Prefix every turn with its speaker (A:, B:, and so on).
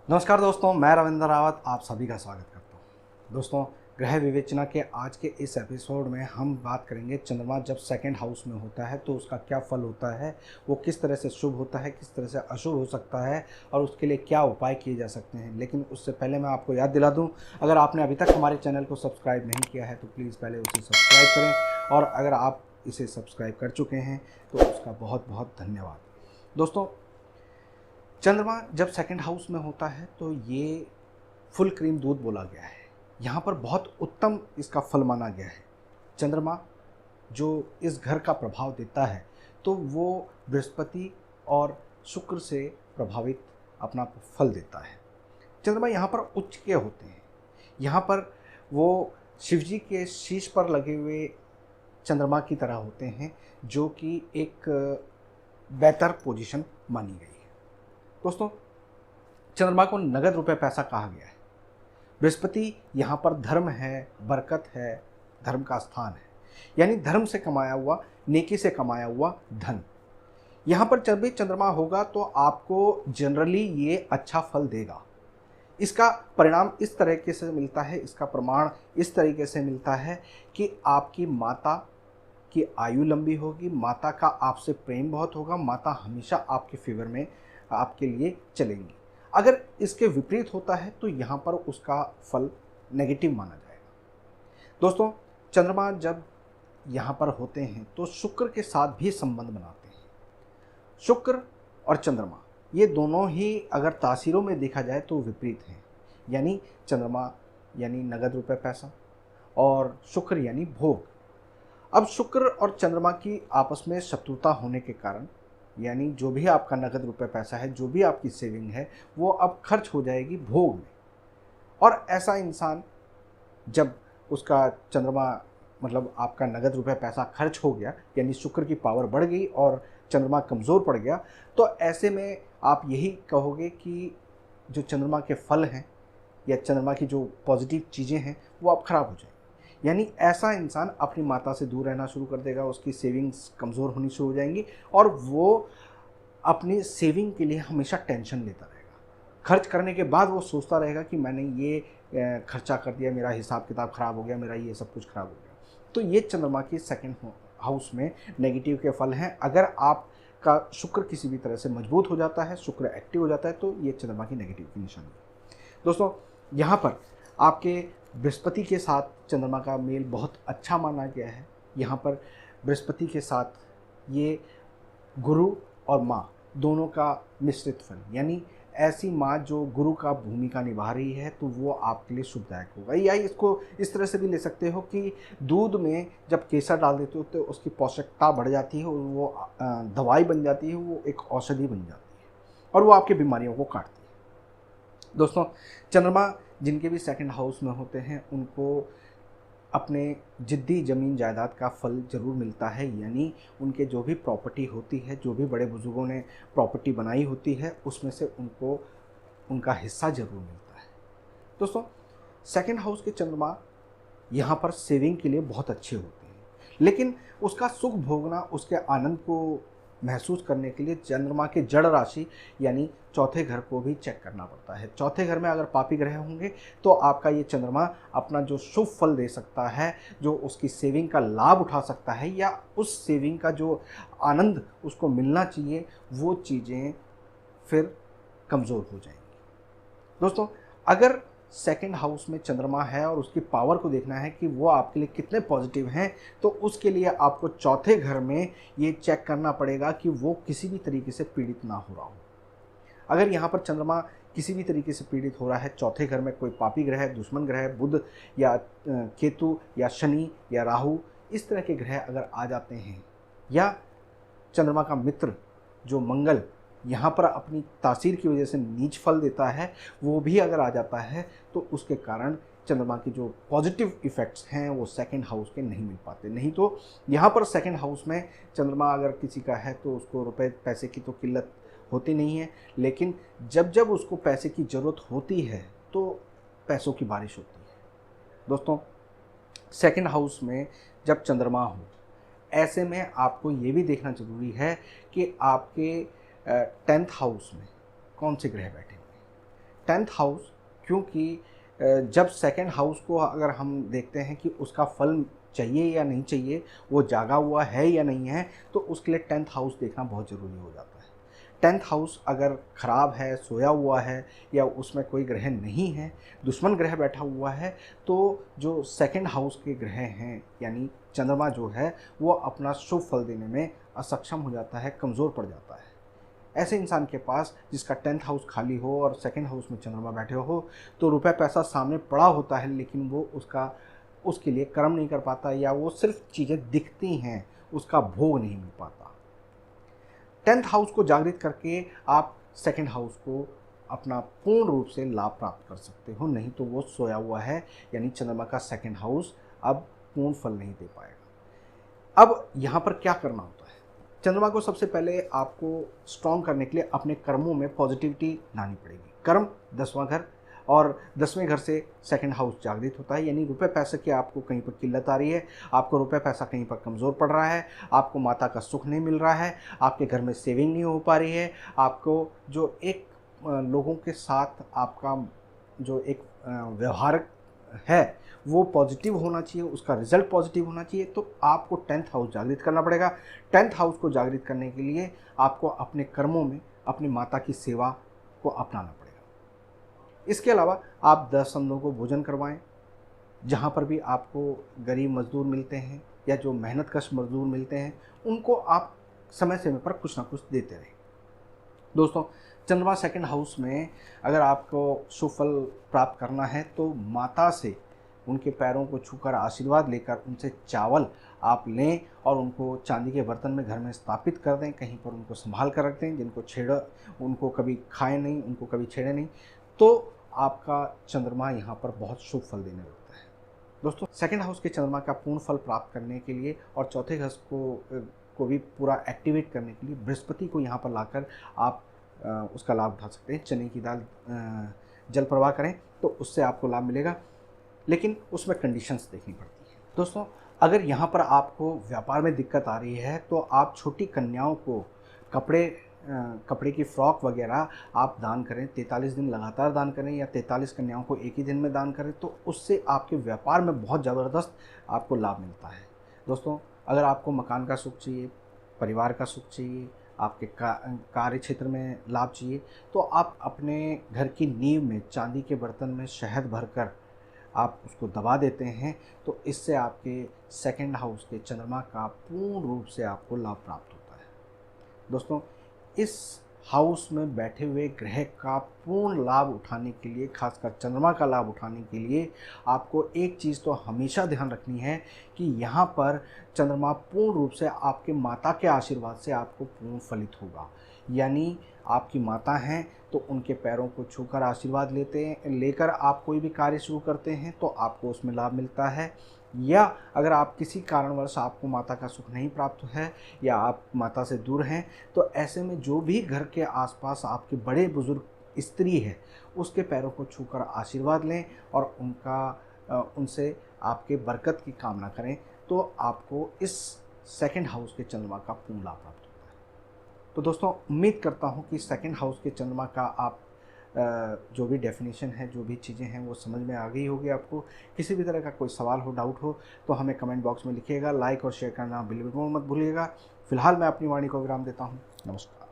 A: नमस्कार दोस्तों, मैं रविंद्र रावत आप सभी का स्वागत करता हूं। दोस्तों, ग्रह विवेचना के आज के इस एपिसोड में हम बात करेंगे चंद्रमा जब सेकंड हाउस में होता है तो उसका क्या फल होता है, वो किस तरह से शुभ होता है, किस तरह से अशुभ हो सकता है और उसके लिए क्या उपाय किए जा सकते हैं। लेकिन उससे पहले मैं आपको याद दिला दूं, अगर आपने अभी तक हमारे चैनल को सब्सक्राइब नहीं किया है तो प्लीज़ पहले उसे सब्सक्राइब करें, और अगर आप इसे सब्सक्राइब कर चुके हैं तो उसका बहुत बहुत धन्यवाद। दोस्तों, चंद्रमा जब सेकंड हाउस में होता है तो ये फुल क्रीम दूध बोला गया है। यहाँ पर बहुत उत्तम इसका फल माना गया है। चंद्रमा जो इस घर का प्रभाव देता है तो वो बृहस्पति और शुक्र से प्रभावित अपना फल देता है। चंद्रमा यहाँ पर उच्च के होते हैं। यहाँ पर वो शिवजी के शीश पर लगे हुए चंद्रमा की तरह होते हैं, जो कि एक बेहतर पोजीशन मानी गई है। दोस्तों, चंद्रमा को नगद रुपए पैसा कहा गया है। बृहस्पति यहाँ पर धर्म है, बरकत है, धर्म का स्थान है, यानी धर्म से कमाया हुआ, नेकी से कमाया हुआ धन। यहाँ पर जब भी चंद्रमा होगा तो आपको जनरली ये अच्छा फल देगा। इसका परिणाम इस तरीके से मिलता है, इसका प्रमाण इस तरीके से मिलता है कि आपकी माता की आयु लंबी होगी, माता का आपसे प्रेम बहुत होगा, माता हमेशा आपके फेवर में आपके लिए चलेंगी। अगर इसके विपरीत होता है तो यहाँ पर उसका फल नेगेटिव माना जाएगा। दोस्तों, चंद्रमा जब यहाँ पर होते हैं तो शुक्र के साथ भी संबंध बनाते हैं। शुक्र और चंद्रमा ये दोनों ही अगर तासीरों में देखा जाए तो विपरीत हैं, यानी चंद्रमा यानी नगद रुपए पैसा और शुक्र यानी भोग। अब शुक्र और चंद्रमा की आपस में शत्रुता होने के कारण, यानी जो भी आपका नगद रुपए पैसा है, जो भी आपकी सेविंग है, वो अब खर्च हो जाएगी भोग में। और ऐसा इंसान जब उसका चंद्रमा मतलब आपका नगद रुपए पैसा खर्च हो गया, यानी शुक्र की पावर बढ़ गई और चंद्रमा कमज़ोर पड़ गया, तो ऐसे में आप यही कहोगे कि जो चंद्रमा के फल हैं या चंद्रमा की जो पॉजिटिव चीज़ें हैं वो अब ख़राब हो जाएंगी। यानी ऐसा इंसान अपनी माता से दूर रहना शुरू कर देगा, उसकी सेविंग्स कमज़ोर होनी शुरू हो जाएंगी और वो अपनी सेविंग के लिए हमेशा टेंशन लेता रहेगा। खर्च करने के बाद वो सोचता रहेगा कि मैंने ये खर्चा कर दिया, मेरा हिसाब किताब ख़राब हो गया, मेरा ये सब कुछ ख़राब हो गया। तो ये चंद्रमा की सेकंड हाउस में नेगेटिव के फल हैं। अगर आपका शुक्र किसी भी तरह से मजबूत हो जाता है, शुक्र एक्टिव हो जाता है, तो ये चंद्रमा की नेगेटिव की निशानी है। दोस्तों, यहाँ पर आपके बृहस्पति के साथ चंद्रमा का मेल बहुत अच्छा माना गया है। यहाँ पर बृहस्पति के साथ ये गुरु और माँ दोनों का मिश्रित फल, यानी ऐसी माँ जो गुरु का भूमिका निभा रही है, तो वो आपके लिए शुभदायक होगा। या इसको इस तरह से भी ले सकते हो कि दूध में जब केसर डाल देते हो तो उसकी पौष्टिकता बढ़ जाती है और वो दवाई बन जाती है, वो एक औषधि बन जाती है और वो आपकी बीमारियों को काटती है। दोस्तों, चंद्रमा जिनके भी सेकंड हाउस में होते हैं उनको अपने जिद्दी ज़मीन जायदाद का फल ज़रूर मिलता है, यानी उनके जो भी प्रॉपर्टी होती है, जो भी बड़े बुजुर्गों ने प्रॉपर्टी बनाई होती है, उसमें से उनको उनका हिस्सा ज़रूर मिलता है। दोस्तों, सेकंड हाउस के चंद्रमा यहाँ पर सेविंग के लिए बहुत अच्छे होते हैं, लेकिन उसका सुख भोगना, उसके आनंद को महसूस करने के लिए चंद्रमा के जड़ राशि यानी चौथे घर को भी चेक करना पड़ता है। चौथे घर में अगर पापी ग्रह होंगे तो आपका ये चंद्रमा अपना जो शुभ फल दे सकता है, जो उसकी सेविंग का लाभ उठा सकता है या उस सेविंग का जो आनंद उसको मिलना चाहिए, वो चीज़ें फिर कमज़ोर हो जाएंगी। दोस्तों, अगर सेकंड हाउस में चंद्रमा है और उसकी पावर को देखना है कि वो आपके लिए कितने पॉजिटिव हैं, तो उसके लिए आपको चौथे घर में ये चेक करना पड़ेगा कि वो किसी भी तरीके से पीड़ित ना हो रहा हो। अगर यहाँ पर चंद्रमा किसी भी तरीके से पीड़ित हो रहा है, चौथे घर में कोई पापी ग्रह है, दुश्मन ग्रह है, बुध या केतु या शनि या राहु, इस तरह के ग्रह अगर आ जाते हैं, या चंद्रमा का मित्र जो मंगल यहाँ पर अपनी तासीर की वजह से नीच फल देता है, वो भी अगर आ जाता है, तो उसके कारण चंद्रमा की जो पॉजिटिव इफ़ेक्ट्स हैं वो सेकंड हाउस के नहीं मिल पाते। नहीं तो यहाँ पर सेकंड हाउस में चंद्रमा अगर किसी का है तो उसको रुपए पैसे की तो किल्लत होती नहीं है, लेकिन जब जब उसको पैसे की ज़रूरत होती है तो पैसों की बारिश होती है। दोस्तों, सेकंड हाउस में जब चंद्रमा हो, ऐसे में आपको ये भी देखना ज़रूरी है कि आपके 10th हाउस में कौन से ग्रह बैठे हुए हैं। 10th हाउस, क्योंकि जब सेकंड हाउस को अगर हम देखते हैं कि उसका फल चाहिए या नहीं चाहिए, वो जागा हुआ है या नहीं है, तो उसके लिए 10th हाउस देखना बहुत ज़रूरी हो जाता है। 10th हाउस अगर ख़राब है, सोया हुआ है या उसमें कोई ग्रह नहीं है, दुश्मन ग्रह बैठा हुआ है, तो जो सेकंड हाउस के ग्रह हैं यानी चंद्रमा जो है, वो अपना शुभ फल देने में असक्षम हो जाता है, कमज़ोर पड़ जाता है। ऐसे इंसान के पास जिसका 10th हाउस खाली हो और सेकंड हाउस में चंद्रमा बैठे हो, तो रुपए पैसा सामने पड़ा होता है, लेकिन वो उसके लिए कर्म नहीं कर पाता, या वो सिर्फ चीज़ें दिखती हैं, उसका भोग नहीं मिल पाता। 10th हाउस को जागृत करके आप सेकंड हाउस को अपना पूर्ण रूप से लाभ प्राप्त कर सकते हो, नहीं तो वो सोया हुआ है, यानी चंद्रमा का सेकंड हाउस अब पूर्ण फल नहीं दे पाएगा। अब यहाँ पर क्या करना होता है? चंद्रमा को सबसे पहले आपको स्ट्रॉन्ग करने के लिए अपने कर्मों में पॉजिटिविटी लानी पड़ेगी। कर्म 10वां घर, और 10वें घर से सेकंड हाउस जागृत होता है, यानी रुपए पैसे की आपको कहीं पर किल्लत आ रही है, आपको रुपए पैसा कहीं पर कमज़ोर पड़ रहा है, आपको माता का सुख नहीं मिल रहा है, आपके घर में सेविंग नहीं हो पा रही है, आपको जो एक लोगों के साथ आपका जो एक व्यवहार है वो पॉजिटिव होना चाहिए, उसका रिजल्ट पॉजिटिव होना चाहिए, तो आपको 10th हाउस जागृत करना पड़ेगा। 10th हाउस को जागृत करने के लिए आपको अपने कर्मों में अपनी माता की सेवा को अपनाना पड़ेगा। इसके अलावा आप 10 अंधों को भोजन करवाएं, जहाँ पर भी आपको गरीब मजदूर मिलते हैं या जो मेहनतकश मजदूर मिलते हैं, उनको आप समय समय पर कुछ ना कुछ देते रहें। दोस्तों, चंद्रमा सेकंड हाउस में अगर आपको शुभ फल प्राप्त करना है, तो माता से उनके पैरों को छूकर आशीर्वाद लेकर उनसे चावल आप लें और उनको चांदी के बर्तन में घर में स्थापित कर दें, कहीं पर उनको संभाल कर रख दें, जिनको छेड़ा उनको कभी खाए नहीं, उनको कभी छेड़े नहीं, तो आपका चंद्रमा यहाँ पर बहुत शुभ फल देने लगता है। दोस्तों, सेकंड हाउस के चंद्रमा का पूर्ण फल प्राप्त करने के लिए और चौथे घर को भी पूरा एक्टिवेट करने के लिए बृहस्पति को यहाँ पर लाकर आप उसका लाभ उठा सकते हैं। चने की दाल जल प्रवाह करें तो उससे आपको लाभ मिलेगा, लेकिन उसमें कंडीशंस देखनी पड़ती है। दोस्तों, अगर यहाँ पर आपको व्यापार में दिक्कत आ रही है, तो आप छोटी कन्याओं को कपड़े की फ्रॉक वगैरह आप दान करें, 43 दिन लगातार दान करें, या 43 कन्याओं को एक ही दिन में दान करें, तो उससे आपके व्यापार में बहुत ज़बरदस्त आपको लाभ मिलता है। दोस्तों, अगर आपको मकान का सुख चाहिए, परिवार का सुख चाहिए, आपके कार्य क्षेत्र में लाभ चाहिए, तो आप अपने घर की नींव में चांदी के बर्तन में शहद भरकर आप उसको दबा देते हैं, तो इससे आपके सेकंड हाउस के चंद्रमा का पूर्ण रूप से आपको लाभ प्राप्त होता है। दोस्तों, इस हाउस में बैठे हुए ग्रह का पूर्ण लाभ उठाने के लिए, खासकर चंद्रमा का लाभ उठाने के लिए, आपको एक चीज़ तो हमेशा ध्यान रखनी है कि यहाँ पर चंद्रमा पूर्ण रूप से आपके माता के आशीर्वाद से आपको पूर्ण फलित होगा। यानी आपकी माता हैं तो उनके पैरों को छूकर आशीर्वाद लेकर आप कोई भी कार्य शुरू करते हैं तो आपको उसमें लाभ मिलता है। या अगर आप किसी कारणवश आपको माता का सुख नहीं प्राप्त है या आप माता से दूर हैं, तो ऐसे में जो भी घर के आसपास आपके बड़े बुजुर्ग स्त्री है, उसके पैरों को छूकर आशीर्वाद लें और उनसे आपके बरकत की कामना करें, तो आपको इस सेकंड हाउस के चंद्रमा का पूर्ण लाभ प्राप्त होता है। तो दोस्तों, उम्मीद करता हूँ कि सेकंड हाउस के चंद्रमा का आप जो भी डेफिनेशन है, जो भी चीज़ें हैं, वो समझ में आ गई होगी आपको। किसी भी तरह का कोई सवाल हो, डाउट हो, तो हमें कमेंट बॉक्स में लिखिएगा। लाइक और शेयर करना बिल्कुल मत भूलिएगा। फिलहाल मैं अपनी वाणी को विराम देता हूँ। नमस्कार।